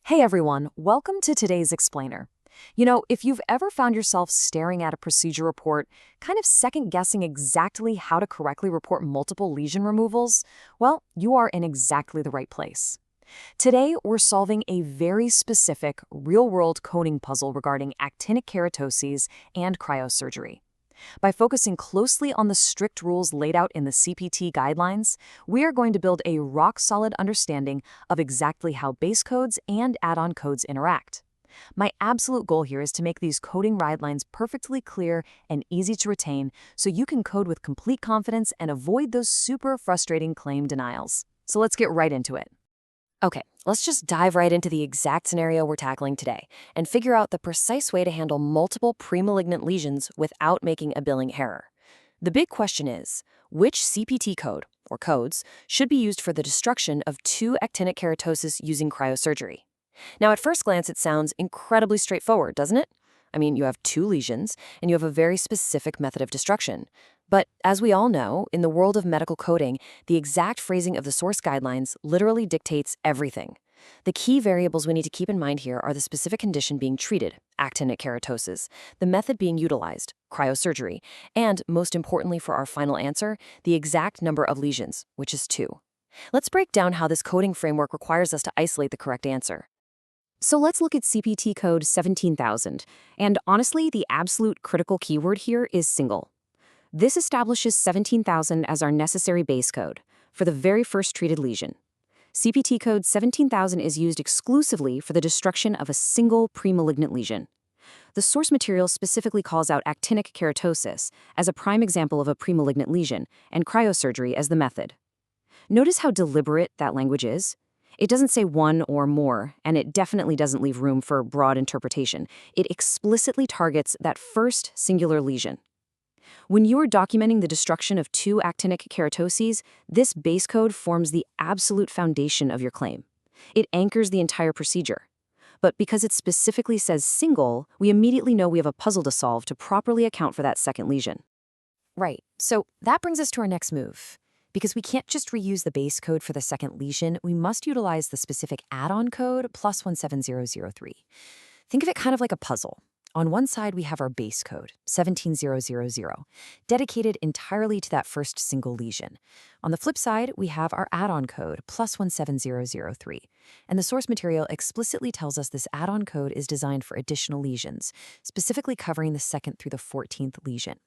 Hey everyone, welcome to today's explainer. If you've ever found yourself staring at a procedure report, kind of second-guessing exactly how to correctly report multiple lesion removals, well, you are in exactly the right place. Today, we're solving a very specific, real-world coding puzzle regarding actinic keratoses and cryosurgery. By focusing closely on the strict rules laid out in the CPT guidelines, we are going to build a rock-solid understanding of exactly how base codes and add-on codes interact. My absolute goal here is to make these coding guidelines perfectly clear and easy to retain so you can code with complete confidence and avoid those super frustrating claim denials. So let's get right into it. Okay, let's just dive right into the exact scenario we're tackling today and figure out the precise way to handle multiple premalignant lesions without making a billing error. The big question is, which CPT code, or codes, should be used for the destruction of two actinic keratoses using cryosurgery? Now, at first glance, it sounds incredibly straightforward, doesn't it? I mean, you have two lesions, and you have a very specific method of destruction. But as we all know, in the world of medical coding, the exact phrasing of the source guidelines literally dictates everything. The key variables we need to keep in mind here are the specific condition being treated, actinic keratosis, the method being utilized, cryosurgery, and, most importantly for our final answer, the exact number of lesions, which is 2. Let's break down how this coding framework requires us to isolate the correct answer. So let's look at CPT code 17,000, and honestly, the absolute critical keyword here is single. This establishes 17,000 as our necessary base code for the very first treated lesion. CPT code 17,000 is used exclusively for the destruction of a single premalignant lesion. The source material specifically calls out actinic keratosis as a prime example of a premalignant lesion and cryosurgery as the method. Notice how deliberate that language is. It doesn't say one or more, and it definitely doesn't leave room for broad interpretation. It explicitly targets that first singular lesion. When you are documenting the destruction of two actinic keratoses, this base code forms the absolute foundation of your claim. It anchors the entire procedure. But because it specifically says single, we immediately know we have a puzzle to solve to properly account for that second lesion. Right, so that brings us to our next move. Because we can't just reuse the base code for the second lesion, we must utilize the specific add-on code plus 17003. Think of it kind of like a puzzle. On one side, we have our base code, 17000, dedicated entirely to that first single lesion. On the flip side, we have our add-on code, plus 17003. And the source material explicitly tells us this add-on code is designed for additional lesions, specifically covering the 2nd through the 14th lesion.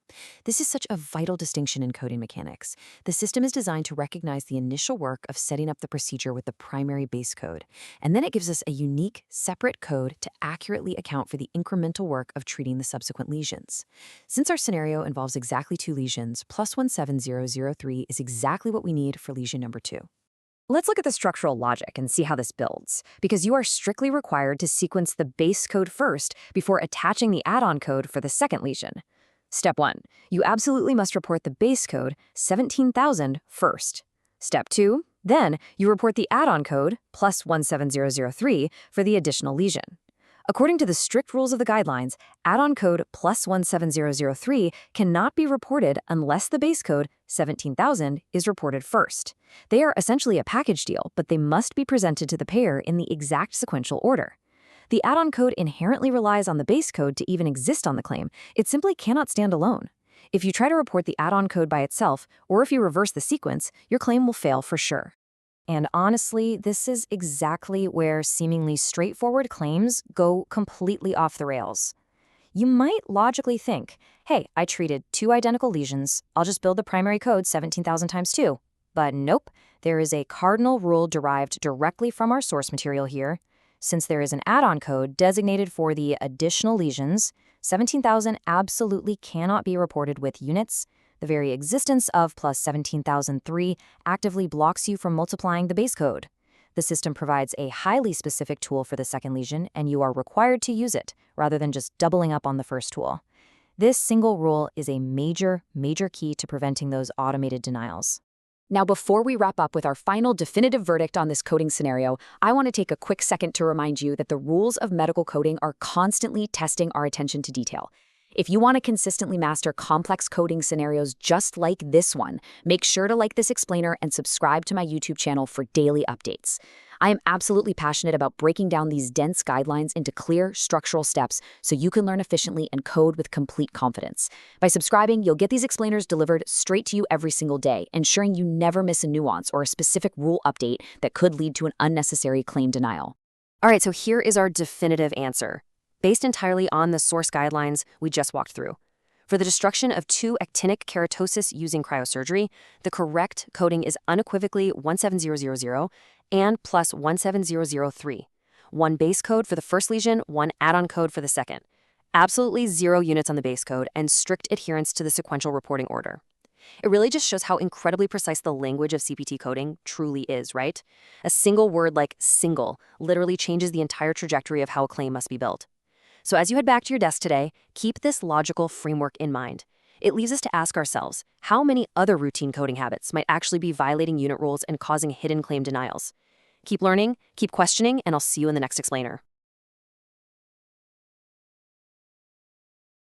This is such a vital distinction in coding mechanics. The system is designed to recognize the initial work of setting up the procedure with the primary base code, and then it gives us a unique, separate code to accurately account for the incremental work of treating the subsequent lesions. Since our scenario involves exactly 2 lesions, plus 17003 is exactly what we need for lesion number 2. Let's look at the structural logic and see how this builds, because you are strictly required to sequence the base code first before attaching the add-on code for the second lesion. Step 1. You absolutely must report the base code 17,000 first. Step 2. Then you report the add-on code plus 17003 for the additional lesion. According to the strict rules of the guidelines, add-on code plus 17003 cannot be reported unless the base code 17,000 is reported first. They are essentially a package deal, but they must be presented to the payer in the exact sequential order. The add-on code inherently relies on the base code to even exist on the claim. It simply cannot stand alone. If you try to report the add-on code by itself, or if you reverse the sequence, your claim will fail for sure. And honestly, this is exactly where seemingly straightforward claims go completely off the rails. You might logically think, hey, I treated 2 identical lesions, I'll just build the primary code 17,000 times 2. But nope, there is a cardinal rule derived directly from our source material here. Since there is an add-on code designated for the additional lesions, 17,000 absolutely cannot be reported with units. The very existence of plus 17,003 actively blocks you from multiplying the base code. The system provides a highly specific tool for the second lesion, and you are required to use it, rather than just doubling up on the first tool. This single rule is a major key to preventing those automated denials. Now, before we wrap up with our final definitive verdict on this coding scenario, I want to take a quick second to remind you that the rules of medical coding are constantly testing our attention to detail. If you want to consistently master complex coding scenarios just like this one, make sure to like this explainer and subscribe to my YouTube channel for daily updates. I am absolutely passionate about breaking down these dense guidelines into clear, structural steps so you can learn efficiently and code with complete confidence. By subscribing, you'll get these explainers delivered straight to you every single day, ensuring you never miss a nuance or a specific rule update that could lead to an unnecessary claim denial. All right, so here is our definitive answer, based entirely on the source guidelines we just walked through. For the destruction of 2 actinic keratosis using cryosurgery, the correct coding is unequivocally 17000 and plus 17003. 1 base code for the first lesion, 1 add-on code for the second. Absolutely 0 units on the base code and strict adherence to the sequential reporting order. It really just shows how incredibly precise the language of CPT coding truly is, right? A single word like single literally changes the entire trajectory of how a claim must be built. So as you head back to your desk today, keep this logical framework in mind. It leaves us to ask ourselves, how many other routine coding habits might actually be violating unit rules and causing hidden claim denials? Keep learning, keep questioning, and I'll see you in the next explainer.